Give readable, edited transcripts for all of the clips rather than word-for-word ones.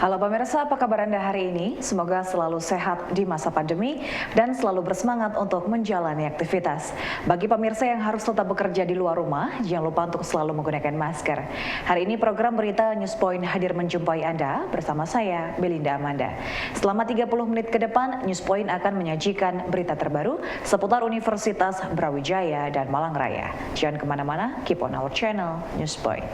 Halo pemirsa, apa kabar Anda hari ini? Semoga selalu sehat di masa pandemi dan selalu bersemangat untuk menjalani aktivitas. Bagi pemirsa yang harus tetap bekerja di luar rumah, jangan lupa untuk selalu menggunakan masker. Hari ini program berita Newspoint hadir menjumpai Anda bersama saya, Belinda Amanda. Selama 30 menit ke depan, Newspoint akan menyajikan berita terbaru seputar Universitas Brawijaya dan Malang Raya. Jangan kemana-mana, keep on our channel, Newspoint.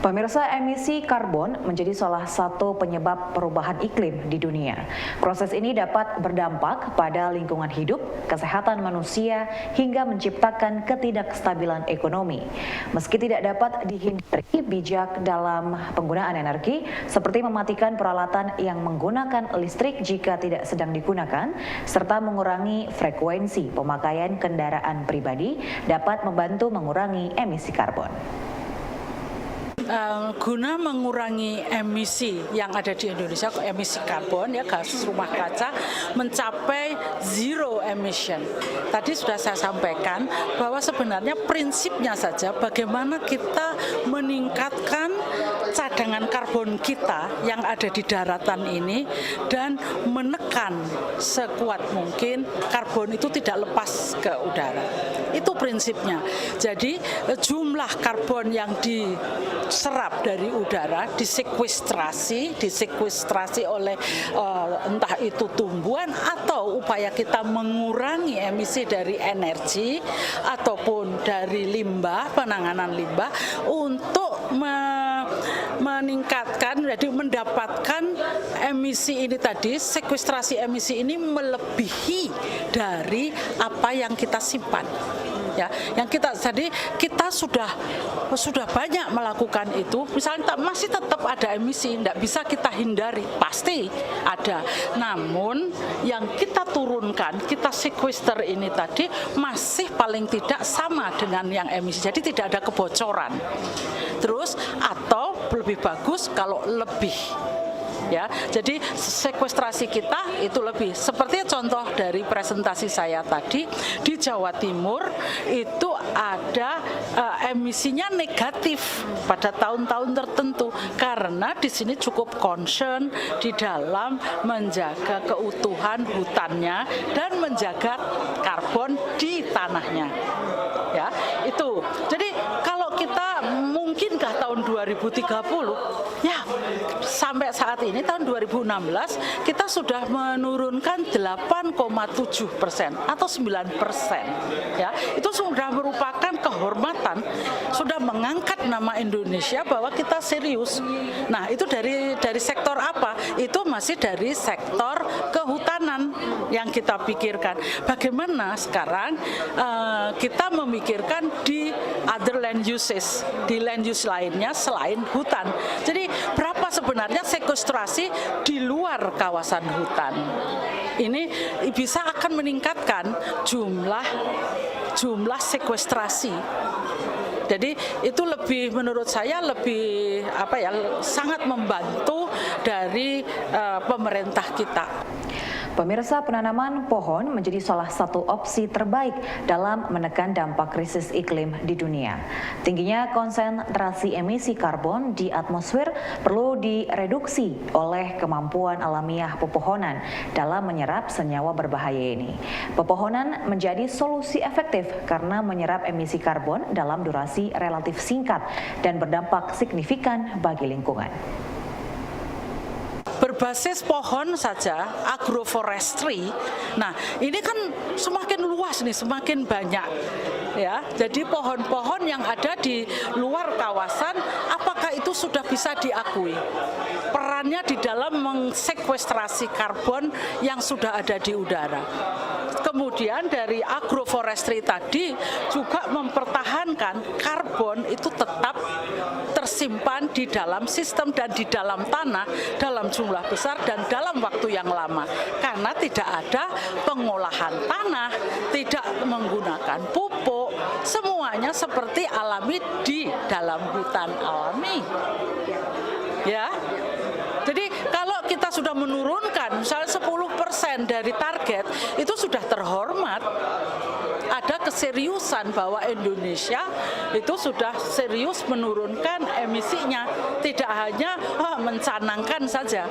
Pemirsa, emisi karbon menjadi salah satu penyebab perubahan iklim di dunia. Proses ini dapat berdampak pada lingkungan hidup, kesehatan manusia, hingga menciptakan ketidakstabilan ekonomi. Meski tidak dapat dihindari, bijak dalam penggunaan energi, seperti mematikan peralatan yang menggunakan listrik jika tidak sedang digunakan, serta mengurangi frekuensi pemakaian kendaraan pribadi, dapat membantu mengurangi emisi karbon. Guna mengurangi emisi yang ada di Indonesia, emisi karbon ya, gas rumah kaca mencapai zero emission. Tadi sudah saya sampaikan bahwa sebenarnya prinsipnya saja bagaimana kita meningkatkan cadangan karbon kita yang ada di daratan ini dan menekan sekuat mungkin karbon itu tidak lepas ke udara. Itu prinsipnya. Jadi jumlah karbon yang diserap dari udara disekuestrasi oleh entah itu tumbuhan atau upaya kita mengurangi emisi dari energi ataupun dari limbah, penanganan limbah untuk meningkatkan, jadi mendapatkan emisi ini tadi, sekuestrasi emisi ini melebihi dari apa yang kita simpan. Ya, yang kita sudah banyak melakukan itu. Misalnya masih tetap ada emisi, tidak bisa kita hindari, pasti ada. Namun yang kita turunkan, kita sequester ini tadi masih paling tidak sama dengan yang emisi. Jadi tidak ada kebocoran. Terus atau lebih bagus kalau lebih. Ya, jadi sekuestrasi kita itu lebih. Seperti contoh dari presentasi saya tadi, di Jawa Timur itu ada emisinya negatif pada tahun-tahun tertentu karena di sini cukup concern di dalam menjaga keutuhan hutannya dan menjaga karbon di tanahnya. Ya, itu. Jadi kalau kita mungkinkah tahun 2030, ya sampai saat ini tahun 2016 kita sudah menurunkan 8,7% atau 9%. Ya, itu sudah merupakan kehormatan, sudah mengangkat nama Indonesia bahwa kita serius. Nah, itu dari sektor apa? Itu masih dari sektor kehutanan yang kita pikirkan. Bagaimana sekarang kita memikirkan di other land uses, di land use lainnya selain hutan. Jadi berapa sebenarnya sekuestrasi di luar kawasan hutan? Ini bisa akan meningkatkan jumlah sekuestrasi. Jadi itu lebih, menurut saya lebih sangat membantu dari pemerintah kita. Pemirsa, penanaman pohon menjadi salah satu opsi terbaik dalam menekan dampak krisis iklim di dunia. Tingginya konsentrasi emisi karbon di atmosfer perlu direduksi oleh kemampuan alamiah pepohonan dalam menyerap senyawa berbahaya ini. Pepohonan menjadi solusi efektif karena menyerap emisi karbon dalam durasi relatif singkat dan berdampak signifikan bagi lingkungan. Berbasis pohon saja, agroforestry. Nah, ini kan semakin luas nih, semakin banyak. Ya, jadi pohon-pohon yang ada di luar kawasan, apakah itu sudah bisa diakui? Perannya di dalam mensekuestrasi karbon yang sudah ada di udara. Kemudian dari agroforestry tadi juga mempertahankan karbon itu tetap tersimpan di dalam sistem dan di dalam tanah dalam jumlah besar dan dalam waktu yang lama. Karena tidak ada pengolahan tanah, tidak menggunakan pupuk, semuanya seperti alami di dalam hutan alami. Ya. Jadi kalau kita sudah menurunkan misalnya 10% dari target, itu sudah terhormat. Ada keseriusan bahwa Indonesia itu sudah serius menurunkan emisinya, tidak hanya mencanangkan saja,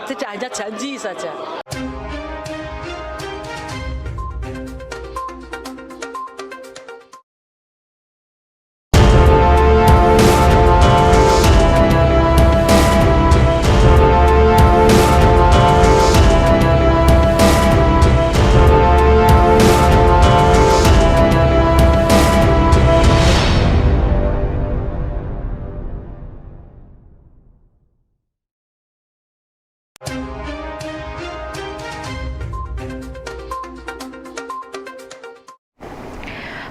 tidak hanya janji saja.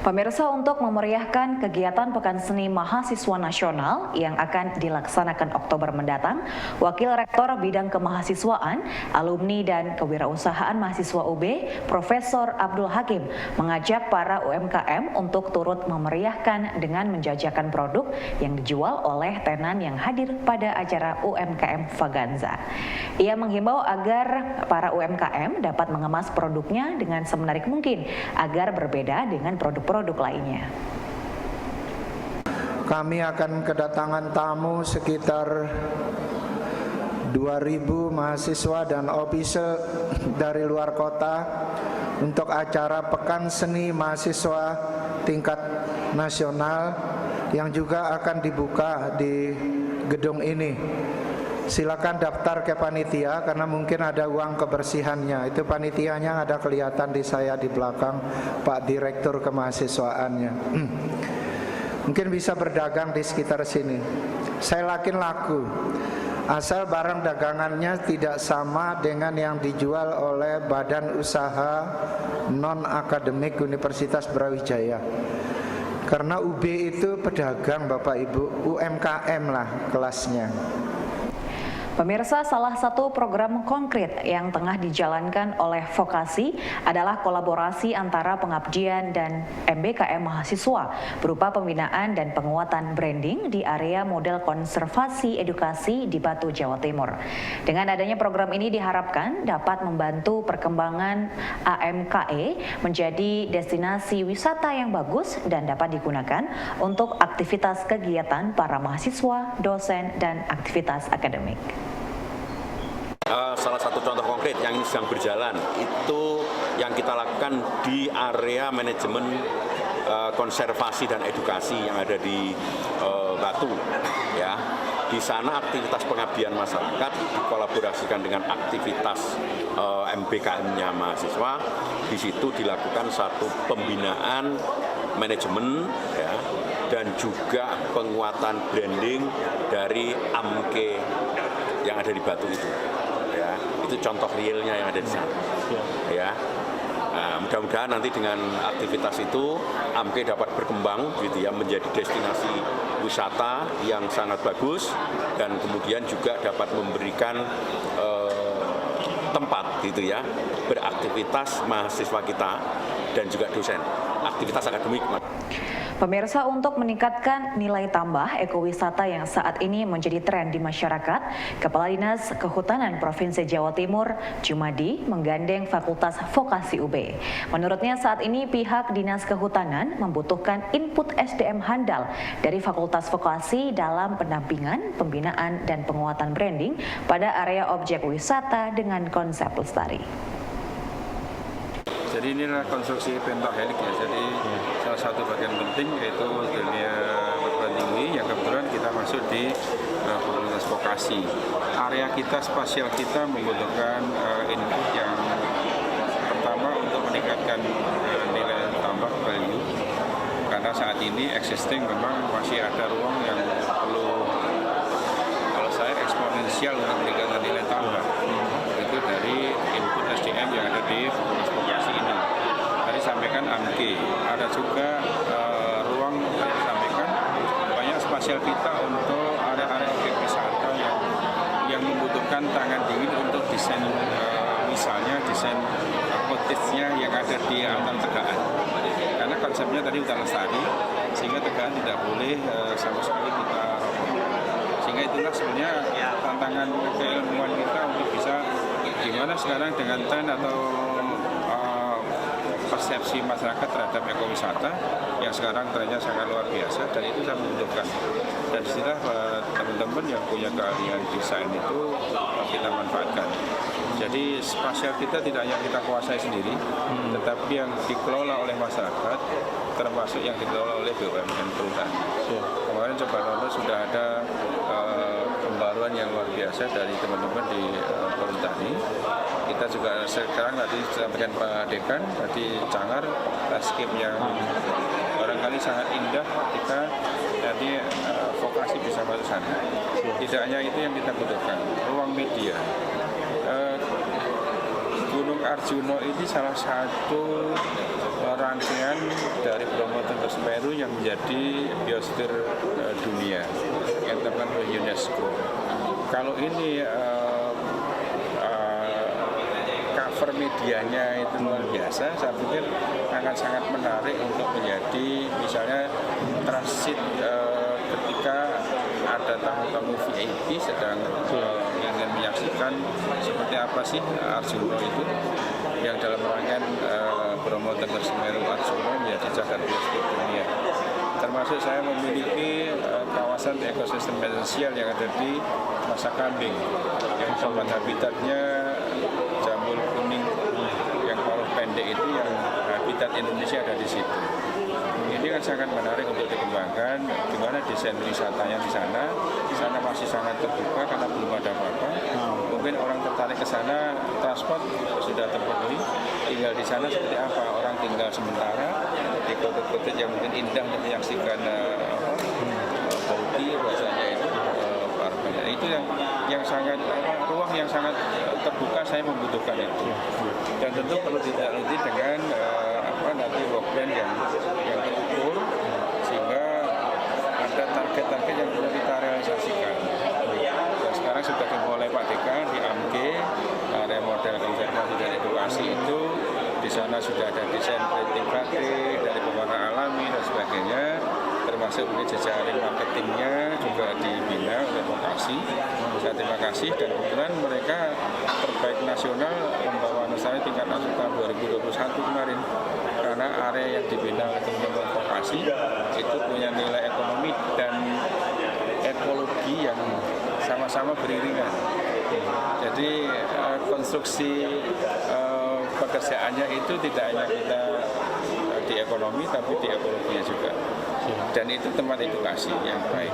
Pemirsa, untuk memeriahkan kegiatan Pekan Seni Mahasiswa Nasional yang akan dilaksanakan Oktober mendatang, Wakil Rektor Bidang Kemahasiswaan, Alumni dan Kewirausahaan Mahasiswa UB, Profesor Abdul Hakim, mengajak para UMKM untuk turut memeriahkan dengan menjajakan produk yang dijual oleh tenan yang hadir pada acara UMKM Vaganza. Ia menghimbau agar para UMKM dapat mengemas produknya dengan semenarik mungkin agar berbeda dengan produk lainnya. Kami akan kedatangan tamu sekitar 2.000 mahasiswa dan ofisial dari luar kota untuk acara Pekan Seni Mahasiswa tingkat nasional yang juga akan dibuka di gedung ini. Silakan daftar ke panitia karena mungkin ada uang kebersihannya. Itu panitianya ada kelihatan di saya di belakang, Pak Direktur Kemahasiswaannya. Mungkin bisa berdagang di sekitar sini. Saya yakin laku. Asal barang dagangannya tidak sama dengan yang dijual oleh badan usaha non-akademik Universitas Brawijaya. Karena UB itu pedagang Bapak Ibu, UMKM lah kelasnya. Pemirsa, salah satu program konkret yang tengah dijalankan oleh Vokasi adalah kolaborasi antara Pengabdian dan MBKM mahasiswa berupa pembinaan dan penguatan branding di area model konservasi edukasi di Batu, Jawa Timur. Dengan adanya program ini diharapkan dapat membantu perkembangan AMKE menjadi destinasi wisata yang bagus dan dapat digunakan untuk aktivitas kegiatan para mahasiswa, dosen, dan aktivitas akademik. Salah satu contoh konkret yang ini sedang berjalan itu yang kita lakukan di area manajemen konservasi dan edukasi yang ada di Batu, ya. Di sana aktivitas pengabdian masyarakat dikolaborasikan dengan aktivitas MBKM-nya mahasiswa. Di situ dilakukan satu pembinaan manajemen, ya, dan juga penguatan branding dari AMKE yang ada di Batu itu. Ya, itu contoh realnya yang ada di sana. Ya, nah, mudah-mudahan nanti dengan aktivitas itu AMKE dapat berkembang, gitu ya, menjadi destinasi wisata yang sangat bagus dan kemudian juga dapat memberikan tempat, gitu ya, beraktivitas mahasiswa kita dan juga dosen, aktivitas akademik. Pemirsa, untuk meningkatkan nilai tambah ekowisata yang saat ini menjadi tren di masyarakat, Kepala Dinas Kehutanan Provinsi Jawa Timur, Jumadi, menggandeng Fakultas Vokasi UB. Menurutnya saat ini pihak Dinas Kehutanan membutuhkan input SDM handal dari Fakultas Vokasi dalam pendampingan, pembinaan, dan penguatan branding pada area objek wisata dengan konsep lestari. Jadi inilah konstruksi pentahelix ya. Jadi salah satu bagian penting yaitu dunia perguruan tinggi yang kebetulan kita masuk di Fakultas Vokasi. Area kita, spasial kita membutuhkan input yang pertama untuk meningkatkan nilai tambah value. Karena saat ini existing memang masih ada ruang yang perlu, kalau saya eksponensial untuk meningkatkan nilai tambah. Itu dari input SDM yang ada di Fakultas Vokasi ini. Tadi sampaikan AMKE, ada juga ruang yang disampaikan banyak spasial kita untuk area-area objek wisata yang membutuhkan tangan dingin untuk desain, misalnya desain motifnya yang ada di altar tegaan. Karena konsepnya tadi hutan lestari, sehingga tegaan tidak boleh sama sekali kita roboh. Sehingga itulah sebenarnya tantangan keilmuan kita untuk bisa gimana sekarang dengan tren atau persepsi masyarakat terhadap ekowisata yang sekarang trennya sangat luar biasa, dan itu saya membutuhkan. Dan disinilah teman-teman yang punya keahlian desain itu kita manfaatkan. Jadi spasial kita tidak hanya kita kuasai sendiri, tetapi yang dikelola oleh masyarakat, termasuk yang dikelola oleh BUMN Perhutani. Kemarin coba nonton sudah ada pembaruan yang luar biasa dari teman-teman di Perhutani. Kita juga sekarang tadi sampaikan Pak Dekan, tadi Cangar, landscape yang barangkali sangat indah ketika tadi vokasi bisa masuk sana. Tidak hanya itu yang kita butuhkan, ruang media. Gunung Arjuna ini salah satu rangkaian dari Bromo Tengger Semeru yang menjadi biosfer dunia yang ditetapkan oleh UNESCO. Kalau ini cover medianya itu luar biasa, saya pikir akan sangat menarik untuk menjadi misalnya transit ketika ada tamu-tamu VIP sedang ingin menyaksikan seperti apa sih Arjuna itu yang dalam rangkaian Bromo Tengger Semeru Arjuna menjadi cagar biosfer dunia. Termasuk saya memiliki kawasan ekosistem esensial yang ada di Masa Kambing yang tempat habitatnya jamur kuning yang paruh pendek itu, yang habitat Indonesia ada di situ. Ini kan sangat menarik untuk dikembangkan. Gimana desain wisatanya di sana? Di sana masih sangat terbuka karena belum ada apa-apa. Mungkin orang tertarik ke sana, transport sudah terpenuhi. Tinggal di sana seperti apa? Orang tinggal sementara di kota-kota yang mungkin indah untuk menyaksikan bauti bahasanya itu. Itu yang sangat ruang yang sangat terbuka, saya membutuhkan itu. Dan tentu perlu ditindaklanjuti dengan nanti work plan yang terukur, sehingga ada target-target yang perlu kita realisasikan. Dan sekarang sudah dimulai Pak Dekan di AMG, area model konservasi dan edukasi itu. Di sana sudah ada desain printing batik dari pewarna alami dan sebagainya, termasuk jejaring marketingnya juga dibina oleh vokasi. Saya terima kasih, dan kebetulan mereka terbaik nasional membawa Nusantara tingkat nasional 2021 kemarin, karena area yang dibina oleh teman-teman vokasi itu punya nilai ekonomi dan ekologi yang sama-sama beriringan. Jadi konstruksi pekerjaannya itu tidak hanya kita di ekonomi, tapi di ekologinya juga. Dan itu tempat edukasi yang baik.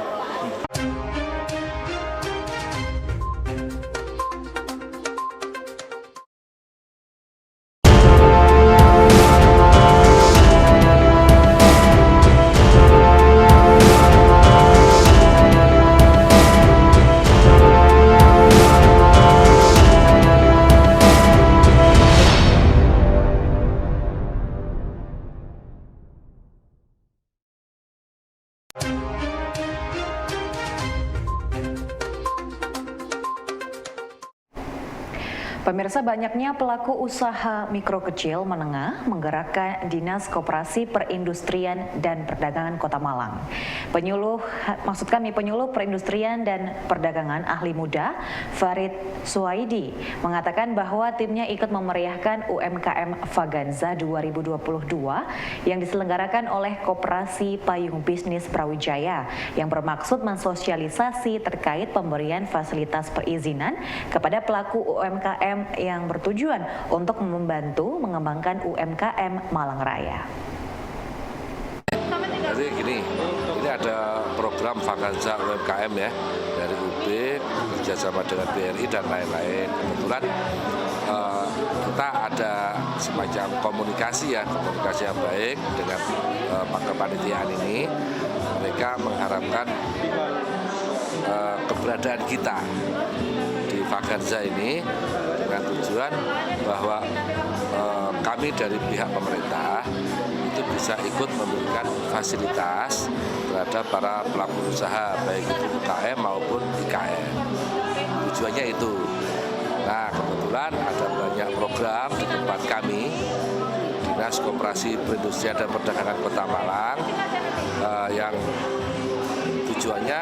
Pemirsa, banyaknya pelaku usaha mikro kecil menengah menggerakkan Dinas Koperasi Perindustrian dan Perdagangan Kota Malang. Penyuluh Perindustrian dan Perdagangan ahli muda Farid Suwaidi mengatakan bahwa timnya ikut memeriahkan UMKM Vaganza 2022 yang diselenggarakan oleh Koperasi Payung Bisnis Brawijaya yang bermaksud mensosialisasi terkait pemberian fasilitas perizinan kepada pelaku UMKM yang bertujuan untuk membantu mengembangkan UMKM Malang Raya. Jadi gini, ini ada program Vaganza UMKM ya dari UB kerjasama dengan BRI dan lain-lain. Kebetulan kita ada semacam komunikasi yang baik dengan kepanitiaan ini. Mereka mengharapkan keberadaan kita di Vaganza ini dengan tujuan bahwa kami dari pihak pemerintah itu bisa ikut memberikan fasilitas terhadap para pelaku usaha baik itu UKM maupun IKM. Tujuannya itu. Nah, kebetulan ada banyak program di tempat kami Dinas Koperasi Perindustrian dan Perdagangan Kota Malang yang tujuannya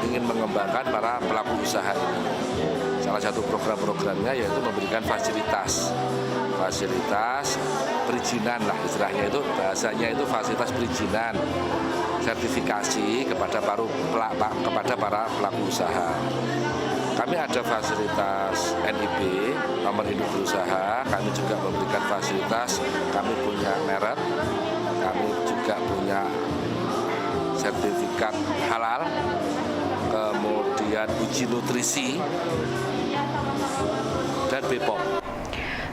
ingin mengembangkan para pelaku usaha ini. Salah satu program-programnya yaitu memberikan fasilitas perizinan lah istilahnya, itu bahasanya itu fasilitas perizinan, sertifikasi kepada para pelaku usaha. Kami ada fasilitas NIB, nomor induk berusaha, kami juga memberikan fasilitas, kami punya merek, kami juga punya sertifikat halal, kemudian uji nutrisi, dan BPOM.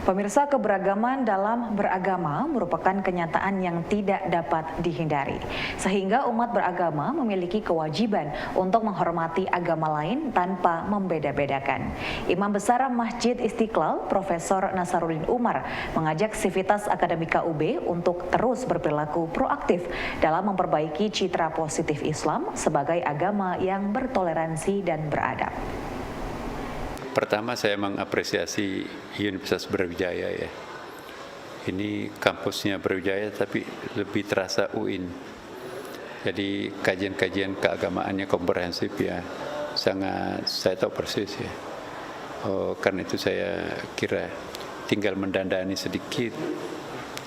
Pemirsa, keberagaman dalam beragama merupakan kenyataan yang tidak dapat dihindari. Sehingga umat beragama memiliki kewajiban untuk menghormati agama lain tanpa membeda-bedakan. Imam Besar Masjid Istiqlal, Profesor Nasaruddin Umar, mengajak Sivitas Akademika UB untuk terus berperilaku proaktif dalam memperbaiki citra positif Islam sebagai agama yang bertoleransi dan beradab. Pertama, saya mengapresiasi Universitas Brawijaya ya. Ini kampusnya Brawijaya tapi lebih terasa UIN. Jadi kajian-kajian keagamaannya komprehensif ya. Sangat saya tahu persis ya. Karena itu saya kira tinggal mendandani sedikit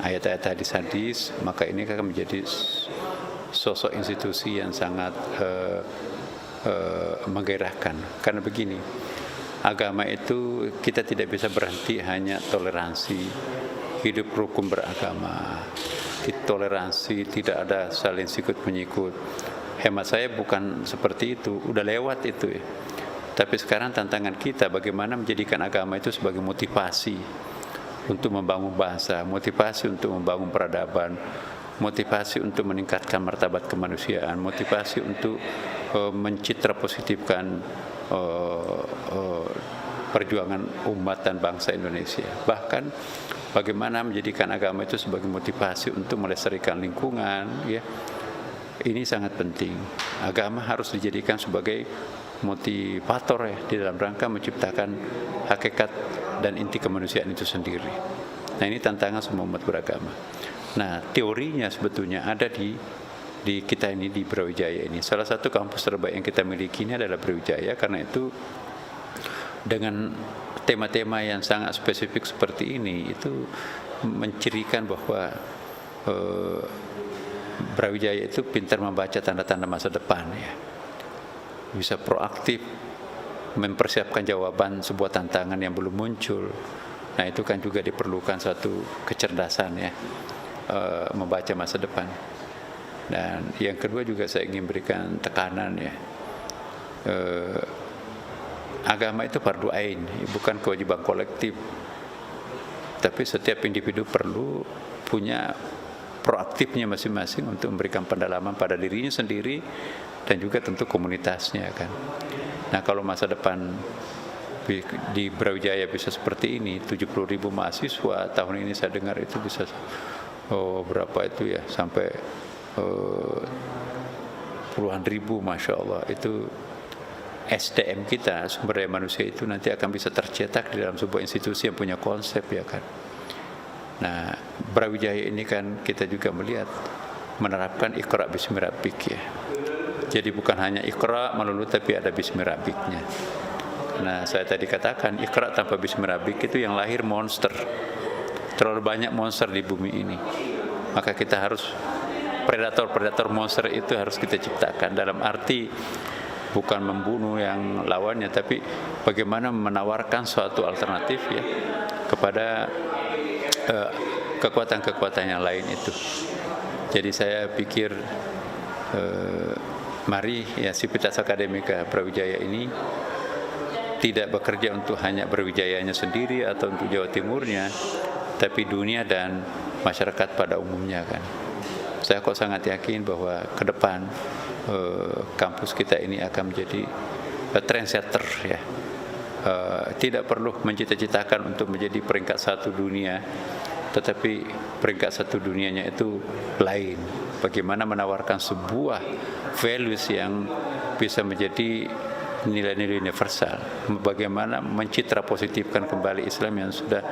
ayat-ayat hadis-hadis, maka ini akan menjadi sosok institusi yang sangat menggairahkan. Karena begini, agama itu kita tidak bisa berhenti hanya toleransi, hidup rukun beragama, toleransi, tidak ada saling sikut menyikut. Hemat saya bukan seperti itu, udah lewat itu ya. Tapi sekarang tantangan kita bagaimana menjadikan agama itu sebagai motivasi untuk membangun bangsa, motivasi untuk membangun peradaban, motivasi untuk meningkatkan martabat kemanusiaan, motivasi untuk mencitra positifkan perjuangan umat dan bangsa Indonesia. Bahkan bagaimana menjadikan agama itu sebagai motivasi untuk melestarikan lingkungan ya. Ini sangat penting. Agama harus dijadikan sebagai motivator ya di dalam rangka menciptakan hakikat dan inti kemanusiaan itu sendiri. Nah, ini tantangan semua umat beragama. Nah, teorinya sebetulnya ada di kita ini di Brawijaya ini. Salah satu kampus terbaik yang kita miliki ini adalah Brawijaya, karena itu dengan tema-tema yang sangat spesifik seperti ini itu mencirikan bahwa Brawijaya itu pintar membaca tanda-tanda masa depan ya. Bisa proaktif mempersiapkan jawaban sebuah tantangan yang belum muncul. Nah, itu kan juga diperlukan satu kecerdasan ya, membaca masa depan. Dan yang kedua juga saya ingin berikan tekanan ya, agama itu fardu ain, bukan kewajiban kolektif. Tapi setiap individu perlu punya proaktifnya masing-masing untuk memberikan pendalaman pada dirinya sendiri dan juga tentu komunitasnya kan. Nah, kalau masa depan di Brawijaya bisa seperti ini, 70.000 mahasiswa tahun ini saya dengar itu bisa berapa itu ya, sampai puluhan ribu, Masya Allah. Itu SDM kita, sumber daya manusia itu nanti akan bisa tercetak di dalam sebuah institusi yang punya konsep ya kan. Nah, Brawijaya ini kan kita juga melihat menerapkan Iqra Bismi Rabbik ya. Jadi bukan hanya Iqra melulu tapi ada Bismi Rabbiknya. Nah, saya tadi katakan Iqra tanpa Bismi Rabbik itu yang lahir monster. Terlalu banyak monster di bumi ini. Maka kita harus predator monster itu harus kita ciptakan, dalam arti bukan membunuh yang lawannya, tapi bagaimana menawarkan suatu alternatif ya kepada kekuatan-kekuatan yang lain itu. Jadi saya pikir mari ya Sivitas Akademika Brawijaya ini tidak bekerja untuk hanya Brawijayanya sendiri atau untuk Jawa Timurnya, tapi dunia dan masyarakat pada umumnya kan. Saya kok sangat yakin bahwa ke depan kampus kita ini akan menjadi trendsetter ya. Tidak perlu mencita-citakan untuk menjadi peringkat satu dunia, tetapi peringkat satu dunianya itu lain. Bagaimana menawarkan sebuah values yang bisa menjadi nilai-nilai universal. Bagaimana mencitra positifkan kembali Islam yang sudah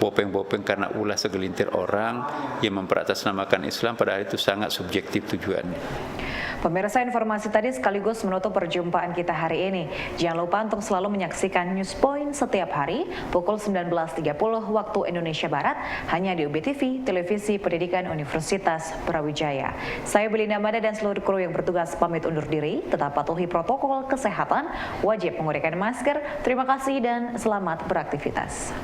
bopeng-bopeng karena ulah segelintir orang yang memperatasnamakan Islam, padahal itu sangat subjektif tujuannya. Pemirsa, informasi tadi sekaligus menutup perjumpaan kita hari ini. Jangan lupa untuk selalu menyaksikan News Point setiap hari pukul 19.30 waktu Indonesia Barat hanya di UB TV, Televisi Pendidikan Universitas Brawijaya. Saya Belinda Mada dan seluruh kru yang bertugas pamit undur diri. Tetap patuhi protokol kesehatan, wajib menggunakan masker. Terima kasih dan selamat beraktivitas.